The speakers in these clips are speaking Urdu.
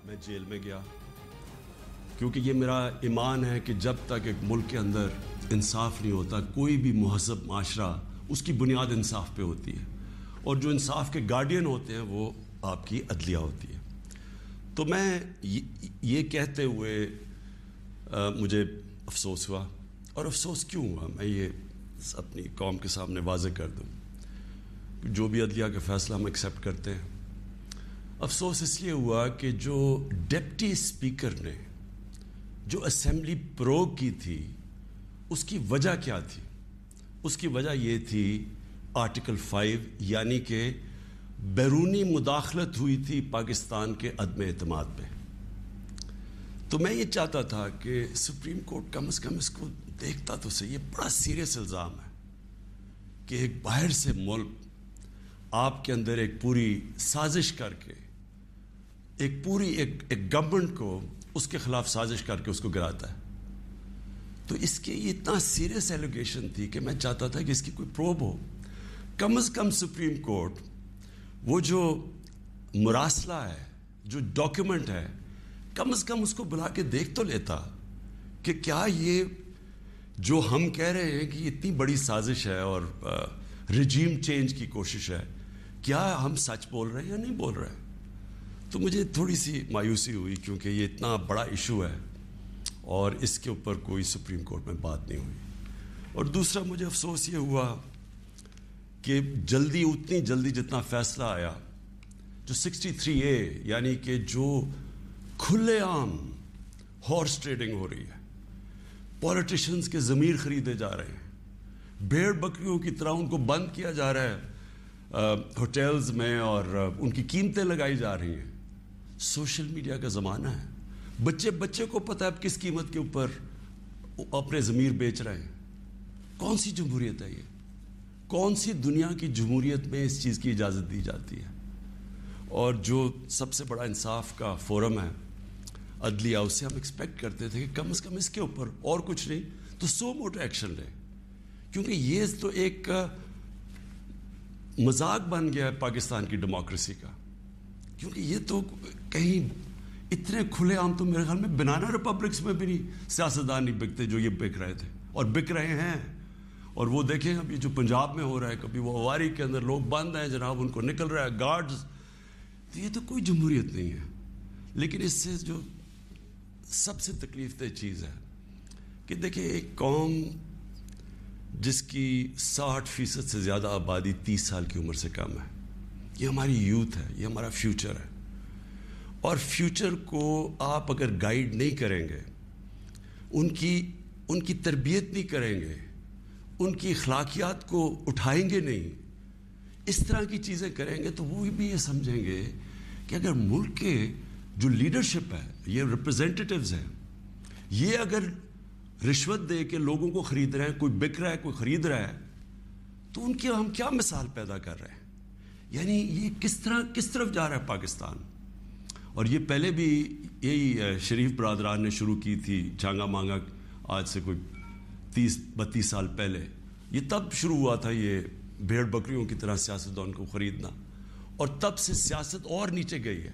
میں جیل میں گیا کیونکہ یہ میرا ایمان ہے کہ جب تک ایک ملک کے اندر انصاف نہیں ہوتا کوئی بھی مہذب معاشرہ اس کی بنیاد انصاف پہ ہوتی ہے اور جو انصاف کے گارڈین ہوتے ہیں وہ آپ کی عدلیہ ہوتی ہے. تو میں یہ کہتے ہوئے مجھے افسوس ہوا. اور افسوس کیوں ہوا میں یہ اپنی قوم کے سامنے واضح کر دوں. جو بھی عدلیہ کا فیصلہ ہم ایکسیپٹ کرتے ہیں. افسوس اس لیے ہوا کہ جو ڈپٹی اسپیکر نے جو اسمبلی پروگ کی تھی اس کی وجہ کیا تھی؟ اس کی وجہ یہ تھی آرٹیکل 5 یعنی کہ بیرونی مداخلت ہوئی تھی پاکستان کے عدم اعتماد پہ. تو میں یہ چاہتا تھا کہ سپریم کورٹ کم از کم اس کو دیکھتا تو صحیح. یہ بڑا سیریس الزام ہے کہ ایک باہر سے ملک آپ کے اندر ایک پوری سازش کر کے ایک گورنمنٹ کو اس کے خلاف سازش کر کے اس کو گراتا ہے. تو اس کے یہ اتنا سیریس ایلیگیشن تھی کہ میں چاہتا تھا کہ اس کی کوئی پروب ہو. کم از کم سپریم کورٹ وہ جو مراسلہ ہے جو ڈاکیومنٹ ہے کم از کم اس کو بلا کے دیکھ تو لیتا کہ کیا یہ جو ہم کہہ رہے ہیں کہ اتنی بڑی سازش ہے اور رجیم چینج کی کوشش ہے کیا ہم سچ بول رہے ہیں یا نہیں بول رہے ہیں. تو مجھے تھوڑی سی مایوسی ہوئی کیونکہ یہ اتنا بڑا ایشو ہے اور اس کے اوپر کوئی سپریم کورٹ میں بات نہیں ہوئی. اور دوسرا مجھے افسوس یہ ہوا کہ اتنی جلدی جتنا فیصلہ آیا جو 63A یعنی کہ جو کھلے عام ہارس ٹریڈنگ ہو رہی ہے, پولیٹیشنز کے ضمیر خریدے جا رہے ہیں, بھیڑ بکریوں کی طرح ان کو بند کیا جا رہا ہے ہوٹلز میں اور ان کی قیمتیں لگائی جا رہی ہیں. سوشل میڈیا کا زمانہ ہے, بچے کو پتہ ہے اب کس قیمت کے اوپر اپنے ضمیر بیچ رہے ہیں. کون سی جمہوریت ہے یہ؟ کون سی دنیا کی جمہوریت میں اس چیز کی اجازت دی جاتی ہے؟ اور جو سب سے بڑا انصاف کا فورم ہے عدلیہ, اس سے ہم ایکسپیکٹ کرتے تھے کہ کم از کم اس کے اوپر اور کچھ نہیں تو سو موٹو ایکشن لے, کیونکہ یہ تو ایک مذاق بن گیا ہے پاکستان کی ڈیموکریسی کا. کیونکہ یہ تو کہیں اتنے کھلے عام تو میرے خیال میں بنانا ریپبلکس میں بھی نہیں سیاستدان نہیں بکتے جو یہ بک رہے تھے اور بک رہے ہیں. اور وہ دیکھیں اب یہ جو پنجاب میں ہو رہا ہے, کبھی وہ اواری کے اندر لوگ بند ہیں جناب, ان کو نکل رہا ہے گارڈز. تو یہ تو کوئی جمہوریت نہیں ہے. لیکن اس سے جو سب سے تکلیف دہ چیز ہے کہ دیکھیں ایک قوم جس کی 60% سے زیادہ آبادی 30 سال کی عمر سے کم ہے, یہ ہماری یوتھ ہے, یہ ہمارا فیوچر ہے. اور فیوچر کو آپ اگر گائیڈ نہیں کریں گے, ان کی تربیت نہیں کریں گے, ان کی اخلاقیات کو اٹھائیں گے نہیں, اس طرح کی چیزیں کریں گے, تو وہ بھی یہ سمجھیں گے کہ اگر ملک کے جو لیڈرشپ ہے, یہ ریپرزینٹیٹیوز ہیں, یہ اگر رشوت دے کے لوگوں کو خرید رہے ہیں, کوئی بک رہا ہے کوئی خرید رہا ہے, تو ان کی ہم کیا مثال پیدا کر رہے ہیں؟ یعنی یہ کس طرف جا رہا ہے پاکستان. اور یہ پہلے بھی یہی شریف برادران نے شروع کی تھی چانگا مانگا, آج سے کوئی 30-32 سال پہلے. یہ تب شروع ہوا تھا یہ بھیڑ بکریوں کی طرح سیاستدان کو خریدنا, اور تب سے سیاست اور نیچے گئی ہے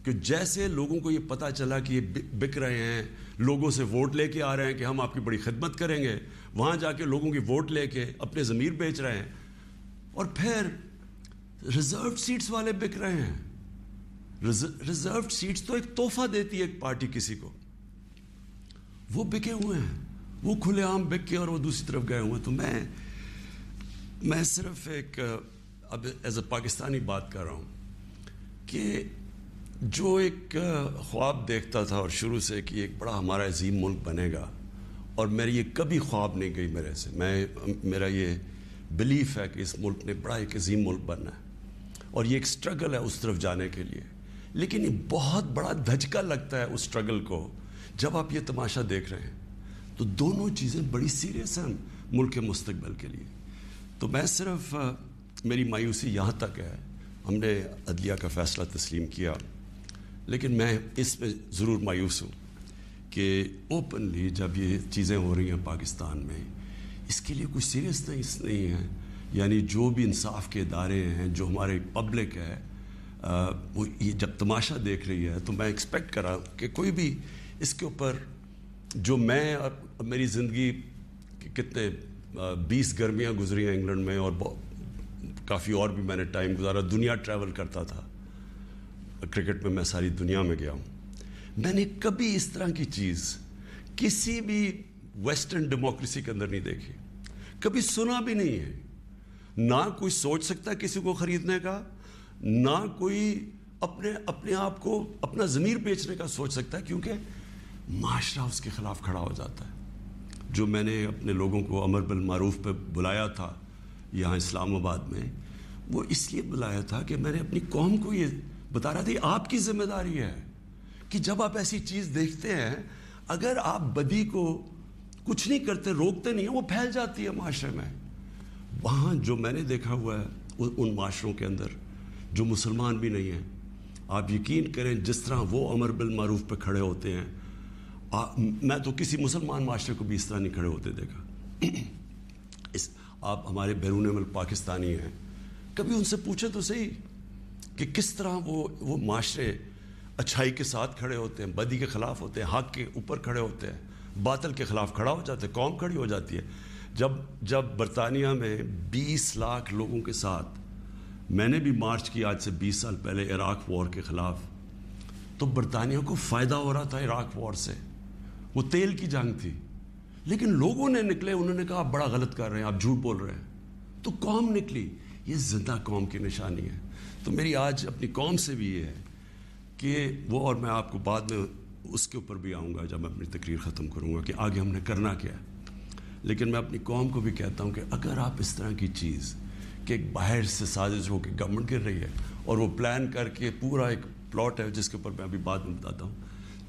کہ جیسے لوگوں کو یہ پتہ چلا کہ یہ بک رہے ہیں, لوگوں سے ووٹ لے کے آ رہے ہیں کہ ہم آپ کی بڑی خدمت کریں گے, وہاں جا کے لوگوں کی ووٹ لے کے اپنے ضمیر بیچ رہے ہیں, اور پھر ریزرو سیٹس والے بک رہے ہیں. ریزرو سیٹس تو ایک تحفہ دیتی ہے ایک پارٹی کسی کو, وہ بکے ہوئے ہیں, وہ کھلے عام بک کے اور وہ دوسری طرف گئے ہوئے ہیں. تو میں صرف ایک اب ایز اے پاکستانی بات کر رہا ہوں کہ جو ایک خواب دیکھتا تھا اور شروع سے کہ ایک بڑا ہمارا عظیم ملک بنے گا, اور میری یہ کبھی خواب نہیں گئی میرے سے, میرا یہ بلیف ہے کہ اس ملک نے بڑا ایک عظیم ملک بننا ہے, اور یہ ایک سٹرگل ہے اس طرف جانے کے لیے. لیکن یہ بہت بڑا دھچکا لگتا ہے اس سٹرگل کو جب آپ یہ تماشا دیکھ رہے ہیں. تو دونوں چیزیں بڑی سیریس ہیں ملک کے مستقبل کے لیے. تو میں صرف میری مایوسی یہاں تک ہے, ہم نے عدلیہ کا فیصلہ تسلیم کیا, لیکن میں اس میں ضرور مایوس ہوں کہ اوپنلی جب یہ چیزیں ہو رہی ہیں پاکستان میں, اس کے لیے کوئی سیریسنس نہیں ہے. یعنی جو بھی انصاف کے ادارے ہیں, جو ہمارے پبلک ہے, وہ یہ جب تماشا دیکھ رہی ہے تو میں ایکسپیکٹ کرا کہ کوئی بھی اس کے اوپر جو میں میری زندگی کتنے 20 گرمیاں گزری ہیں انگلینڈ میں اور کافی اور بھی میں نے ٹائم گزارا, دنیا ٹریول کرتا تھا, کرکٹ میں ساری دنیا میں گیا ہوں. میں نے کبھی اس طرح کی چیز کسی بھی ویسٹرن ڈیموکریسی کے اندر نہیں دیکھی, کبھی سنا بھی نہیں ہے. نہ کوئی سوچ سکتا کسی کو خریدنے کا, نہ کوئی اپنے آپ کو اپنا ضمیر بیچنے کا سوچ سکتا ہے, کیونکہ معاشرہ اس کے خلاف کھڑا ہو جاتا ہے. جو میں نے اپنے لوگوں کو امر بالمعروف پہ بلایا تھا یہاں اسلام آباد میں, وہ اس لیے بلایا تھا کہ میں نے اپنی قوم کو یہ بتا رہا تھا آپ کی ذمہ داری ہے کہ جب آپ ایسی چیز دیکھتے ہیں, اگر آپ بدی کو کچھ نہیں کرتے, روکتے نہیں ہیں, وہ پھیل جاتی ہے معاشرے میں. وہاں جو میں نے دیکھا ہوا ہے ان معاشروں کے اندر جو مسلمان بھی نہیں ہیں, آپ یقین کریں جس طرح وہ امر بالمعروف پہ کھڑے ہوتے ہیں, میں تو کسی مسلمان معاشرے کو بھی اس طرح نہیں کھڑے ہوتے دیکھا. آپ ہمارے بیرون ملک پاکستانی ہیں, کبھی ان سے پوچھیں تو صحیح کہ کس طرح وہ معاشرے اچھائی کے ساتھ کھڑے ہوتے ہیں, بدی کے خلاف ہوتے ہیں, حق کے اوپر کھڑے ہوتے ہیں, باطل کے خلاف کھڑا ہو جاتے ہیں, قوم کھڑی ہو جاتی ہے. جب برطانیہ میں 20 لاکھ لوگوں کے ساتھ میں نے بھی مارچ کی آج سے 20 سال پہلے عراق وار کے خلاف, تو برطانیہ کو فائدہ ہو رہا تھا عراق وار سے, وہ تیل کی جنگ تھی, لیکن لوگوں نے نکلے, انہوں نے کہا آپ بڑا غلط کر رہے ہیں, آپ جھوٹ بول رہے ہیں, تو قوم نکلی. یہ زندہ قوم کی نشانی ہے. تو میری آج اپنی قوم سے بھی یہ ہے کہ وہ, اور میں آپ کو بعد میں اس کے اوپر بھی آؤں گا جب میں اپنی تقریر ختم کروں گا کہ آگے ہم نے کرنا کیا ہے, لیکن میں اپنی قوم کو بھی کہتا ہوں کہ اگر آپ اس طرح کی چیز کہ ایک باہر سے سازش ہو کے گورنمنٹ گر رہی ہے اور وہ پلان کر کے پورا ایک پلاٹ ہے جس کے اوپر میں ابھی بعد میں بتاتا ہوں,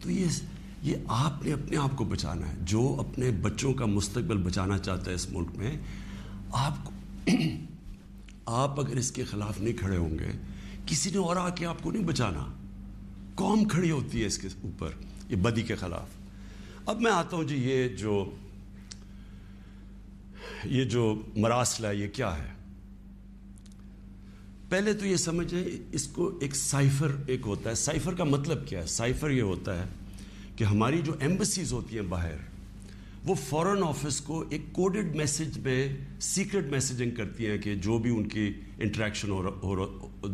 تو یہ آپ نے اپنے آپ کو بچانا ہے. جو اپنے بچوں کا مستقبل بچانا چاہتا ہے اس ملک میں, آپ اگر اس کے خلاف نہیں کھڑے ہوں گے, کسی نے اور آ کے آپ کو نہیں بچانا. قوم کھڑی ہوتی ہے اس کے اوپر, یہ بدی کے خلاف. اب میں آتا ہوں جی, یہ جو مراسلہ ہے یہ کیا ہے. پہلے تو یہ سمجھیں اس کو ایک سائفر ایک ہوتا ہے. سائفر کا مطلب کیا ہے؟ سائفر یہ ہوتا ہے کہ ہماری جو ایمبسیز ہوتی ہیں باہر, وہ فورن آفس کو ایک کوڈڈ میسج میں سیکرٹ میسیجنگ کرتی ہیں کہ جو بھی ان کی انٹریکشن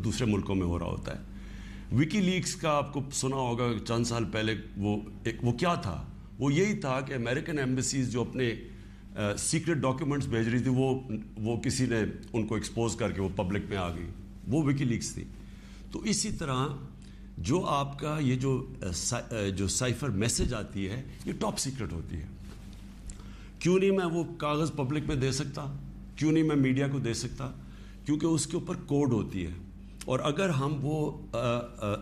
دوسرے ملکوں میں ہو رہا ہوتا ہے. وکی لیکس کا آپ کو سنا ہوگا چند سال پہلے, وہ کیا تھا؟ وہ یہی تھا کہ امریکن ایمبسیز جو اپنے سیکرٹ ڈاکیومنٹس بھیج رہی تھی, وہ کسی نے ان کو ایکسپوز کر کے وہ پبلک میں آ گئی, وہ وکی لیکس تھی. تو اسی طرح جو آپ کا یہ جو سائفر میسج آتی ہے یہ ٹاپ سیکرٹ ہوتی ہے. کیوں نہیں میں وہ کاغذ پبلک میں دے سکتا, کیوں نہیں میں میڈیا کو دے سکتا؟ کیونکہ اس کے اوپر کوڈ ہوتی ہے, اور اگر ہم وہ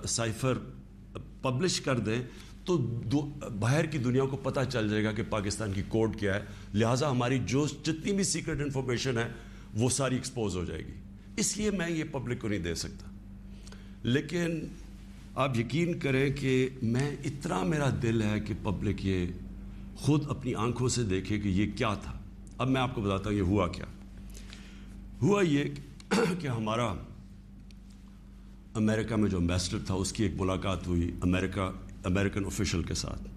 سائفر پبلش کر دیں تو باہر کی دنیا کو پتہ چل جائے گا کہ پاکستان کی کوڈ کیا ہے, لہٰذا ہماری جتنی بھی سیکرٹ انفارمیشن ہے وہ ساری ایکسپوز ہو جائے گی. اس لیے میں یہ پبلک کو نہیں دے سکتا. لیکن آپ یقین کریں کہ میں اتنا میرا دل ہے کہ پبلک یہ خود اپنی آنکھوں سے دیکھے کہ یہ کیا تھا. اب میں آپ کو بتاتا ہوں یہ ہوا کیا. ہوا یہ کہ ہمارا امریکہ میں جو امبیسڈر تھا اس کی ایک ملاقات ہوئی امریکن آفیشل کے ساتھ.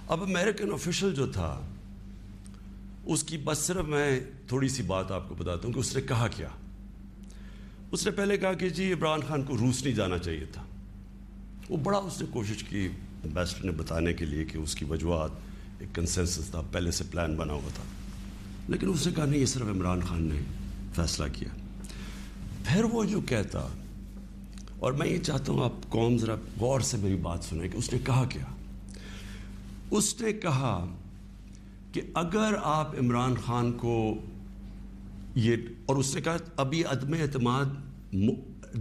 اب امریکن آفیشل جو تھا اس کی بس صرف میں تھوڑی سی بات آپ کو بتاتا ہوں کہ اس نے کہا کیا. اس نے پہلے کہا کہ جی عمران خان کو روس نہیں جانا چاہیے تھا. وہ بڑا اس نے کوشش کی امبیسڈر نے بتانے کے لیے کہ اس کی وجوہات, ایک کنسنسس تھا, پہلے سے پلان بنا ہوا تھا, لیکن اس نے کہا نہیں, یہ صرف عمران خان نے فیصلہ کیا. پھر وہ جو کہتا, اور میں یہ چاہتا ہوں آپ قوم ذرا غور سے میری بات سنیں کہ اس نے کہا کیا. اس نے کہا کہ اگر آپ عمران خان کو یہ, اور اس نے کہا ابھی عدم اعتماد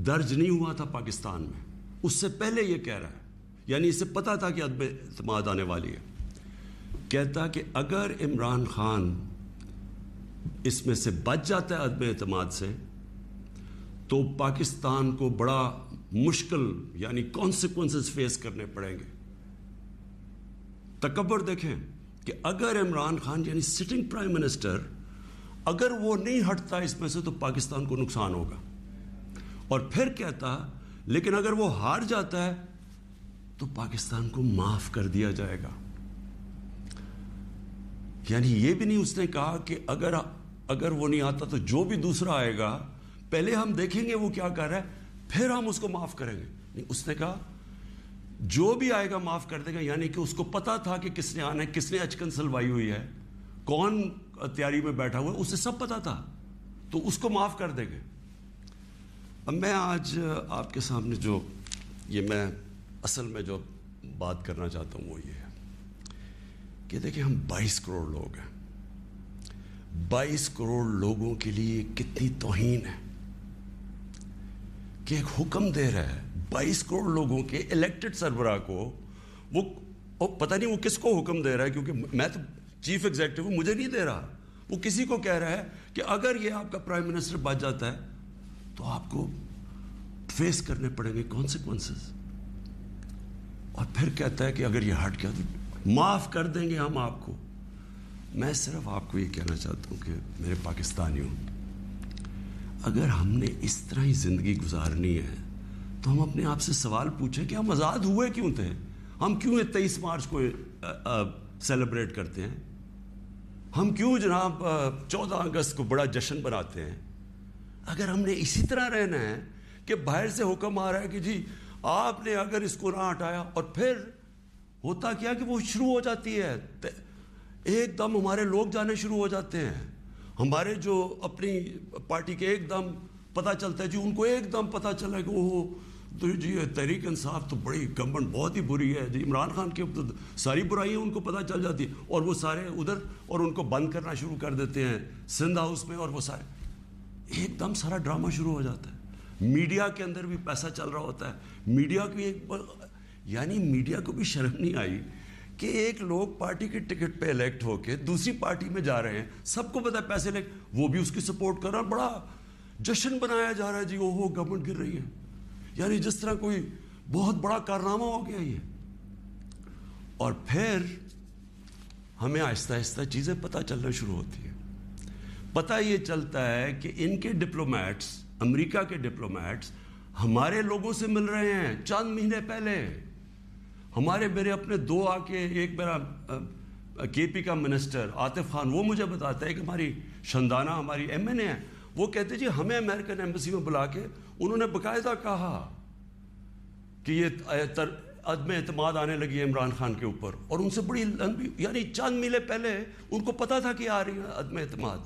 درج نہیں ہوا تھا پاکستان میں, اس سے پہلے یہ کہہ رہا ہے, یعنی اسے پتا تھا کہ عدم اعتماد آنے والی ہے. کہتا کہ اگر عمران خان اس میں سے بچ جاتا ہے عدم اعتماد سے, تو پاکستان کو بڑا مشکل یعنی کانسیکوینسز فیس کرنے پڑیں گے. تکبر دیکھیں کہ اگر عمران خان یعنی سٹنگ پرائم منسٹر اگر وہ نہیں ہٹتا اس میں سے تو پاکستان کو نقصان ہوگا. اور پھر کہتا لیکن اگر وہ ہار جاتا ہے تو پاکستان کو معاف کر دیا جائے گا. یعنی یہ بھی نہیں اس نے کہا کہ اگر وہ نہیں آتا تو جو بھی دوسرا آئے گا پہلے ہم دیکھیں گے وہ کیا کر رہا ہے پھر ہم اس کو معاف کریں گے. نہیں, اس نے کہا جو بھی آئے گا معاف کر دے گا. یعنی کہ اس کو پتا تھا کہ کس نے آنا ہے, کس نے اچکن سلوائی ہوئی ہے, کون تیاری میں بیٹھا ہوا ہے, اسے سب پتا تھا, تو اس کو معاف کر دیں گے. اب میں آج آپ کے سامنے جو میں اصل میں جو بات کرنا چاہتا ہوں وہ یہ ہے کہ دیکھیں ہم 22 کروڑ لوگ ہیں. 22 کروڑ لوگوں کے لیے کتنی توہین ہے کہ ایک حکم دے رہا ہے 22 کروڑ لوگوں کے الیکٹڈ سربراہ کو. وہ پتہ نہیں وہ کس کو حکم دے رہا ہے, کیونکہ میں تو چیف ایگزیکٹو ہوں, مجھے نہیں دے رہا. وہ کسی کو کہہ رہا ہے کہ اگر یہ آپ کا پرائم منسٹر بچ جاتا ہے تو آپ کو فیس کرنے پڑیں گے کانسیکوینسز. اور پھر کہتا ہے کہ اگر یہ ہٹ گیا تو معاف کر دیں گے ہم آپ کو. میں صرف آپ کو یہ کہنا چاہتا ہوں کہ میرے پاکستانیوں, اگر ہم نے اس طرح ہی زندگی گزارنی ہے تو ہم اپنے آپ سے سوال پوچھیں کہ ہم آزاد ہوئے کیوں تھے. ہم کیوں 23 مارچ کو سیلیبریٹ کرتے ہیں, ہم کیوں جناب 14 اگست کو بڑا جشن بناتے ہیں. اگر ہم نے اسی طرح رہنا ہے کہ باہر سے حکم آ رہا ہے کہ جی آپ نے اگر اس کو نہ ہٹایا, اور پھر ہوتا کیا کہ وہ شروع ہو جاتی ہے ایک دم ہمارے لوگ جانے شروع ہو جاتے ہیں. ہمارے جو اپنی پارٹی کے ایک دم پتہ چلتا ہے جی, ان کو ایک دم پتہ چلا کہ وہ تو جی تحریک انصاف تو بڑی گورنمنٹ بہت ہی بری ہے جی, عمران خان کی تو ساری برائیاں ان کو پتہ چل جاتی ہیں, اور وہ سارے ادھر اور ان کو بند کرنا شروع کر دیتے ہیں سندھ ہاؤس میں, اور وہ سارے ایک دم سارا ڈرامہ شروع ہو جاتا ہے. میڈیا کے اندر بھی پیسہ چل رہا ہوتا ہے. میڈیا کی یعنی میڈیا کو بھی شرم نہیں آئی کہ ایک لوگ پارٹی کے ٹکٹ پہ الیکٹ ہو کے دوسری پارٹی میں جا رہے ہیں, سب کو پتا ہے پیسے لے, وہ بھی اس کی سپورٹ کر رہا, بڑا جشن بنایا جا رہا ہے جی اوہو گورنمنٹ گر رہی ہے. یعنی جس طرح کوئی بہت بڑا کارنامہ ہو گیا یہ. اور پھر ہمیں آہستہ آہستہ چیزیں پتہ چلنا شروع ہوتی ہیں. پتہ یہ چلتا ہے کہ ان کے ڈپلومیٹس, امریکہ کے ڈپلومیٹس ہمارے لوگوں سے مل رہے ہیں چند مہینے پہلے. میرے اپنے 2 آ کے, ایک میرا کے پی کا منسٹر عاطف خان, وہ مجھے بتاتا ہے کہ ہماری شندانہ ہماری ایم این اے ہے, وہ کہتے جی ہمیں امریکن ایمبیسی میں بلا کے انہوں نے باقاعدہ کہا کہ یہ عدم اعتماد آنے لگی ہے عمران خان کے اوپر, اور ان سے بڑی لمبی, یعنی چند مہینے پہلے ان کو پتا تھا کہ آ رہی ہے عدم اعتماد.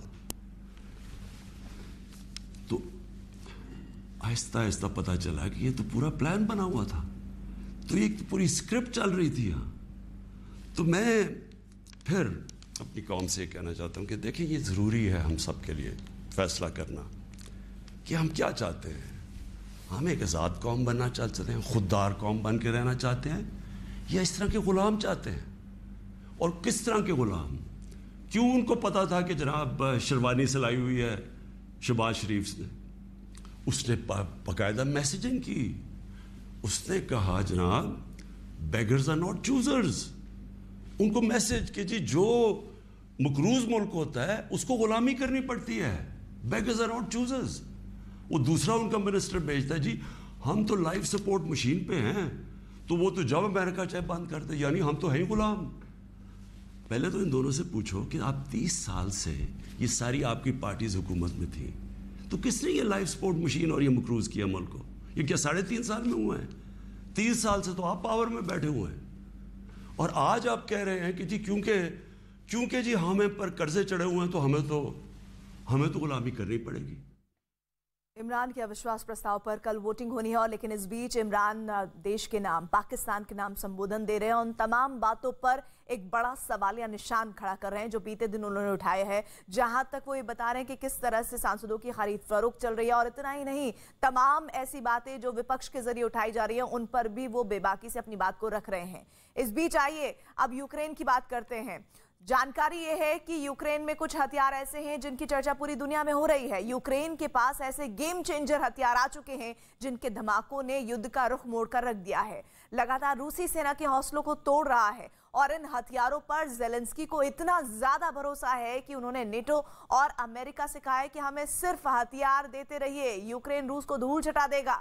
تو آہستہ آہستہ پتا چلا کہ یہ تو پورا پلان بنا ہوا تھا, تو ایک پوری اسکرپٹ چل رہی تھی یہاں. تو میں پھر اپنی قوم سے یہ کہنا چاہتا ہوں کہ دیکھیں یہ ضروری ہے ہم سب کے لیے فیصلہ کرنا کہ ہم کیا چاہتے ہیں. ہم ایک آزاد قوم بننا چاہتے ہیں, خوددار قوم بن کے رہنا چاہتے ہیں, یا اس طرح کے غلام چاہتے ہیں. اور کس طرح کے غلام, کیوں ان کو پتا تھا کہ جناب شیروانی سلائی ہوئی ہے شہباز شریف نے, اس نے باقاعدہ میسیجنگ کی. اس نے کہا جناب بیگرز آر ناٹ چوزرز. ان کو میسج کہ جی جو مقروض ملک ہوتا ہے اس کو غلامی کرنی پڑتی ہے, بیگرز آر ناٹ چوزرز. وہ دوسرا ان کا منسٹر بھیجتا ہے جی ہم تو لائف سپورٹ مشین پہ ہیں, تو وہ تو جب امریکہ چاہے بند کر دے, یعنی ہم تو ہیں ہی غلام. پہلے تو ان دونوں سے پوچھو کہ آپ 30 سال سے یہ ساری آپ کی پارٹیز حکومت میں تھی, تو کس نے یہ لائف سپورٹ مشین اور یہ مقروض کیا ملک کو؟ یہ کیا 3.5 سال میں ہوا ہے؟ 30 سال سے تو آپ پاور میں بیٹھے ہوئے ہیں, اور آج آپ کہہ رہے ہیں کہ جی کیونکہ جی ہمیں پر قرضے چڑھے ہوئے ہیں تو ہمیں تو غلامی کرنی پڑے گی. عمران کے اوشواس پرستاؤ پر کل ووٹنگ ہونی ہے, لیکن اس بیچ عمران دیش کے نام, پاکستان کے نام سمبودھن دے رہے ہیں. ان تمام باتوں پر ایک بڑا سوالیہ نشان کھڑا کر رہے ہیں جو بیتے دن انہوں نے اٹھائے ہیں, جہاں تک وہ یہ بتا رہے ہیں کہ کس طرح سے سانسدوں کی خرید فروخت چل رہی ہے. اور اتنا ہی نہیں, تمام ایسی باتیں جو وپکش کے ذریعے اٹھائی جا رہی ہیں ان پر بھی وہ بے باکی سے اپنی بات کو رکھ رہے ہیں. اس بیچ آئیے اب یوکرین کی بات کرتے ہیں. جانکاری یہ ہے کہ یوکرین میں کچھ ہتھیار ایسے ہیں جن کی چرچا پوری دنیا میں ہو رہی ہے. یوکرین کے پاس ایسے گیم چینجر ہتھیار آ چکے ہیں جن کے دھماکوں نے یدھ کا رخ موڑ کر رکھ دیا ہے. لگاتار روسی سینا کے حوصلوں کو توڑ رہا ہے, اور ان ہتھیاروں پر زیلنسکی کو اتنا زیادہ بھروسہ ہے کہ انہوں نے نیٹو اور امریکہ سے کہا ہے کہ ہمیں صرف ہتھیار دیتے رہیے, یوکرین روس کو دھول چٹا دے گا.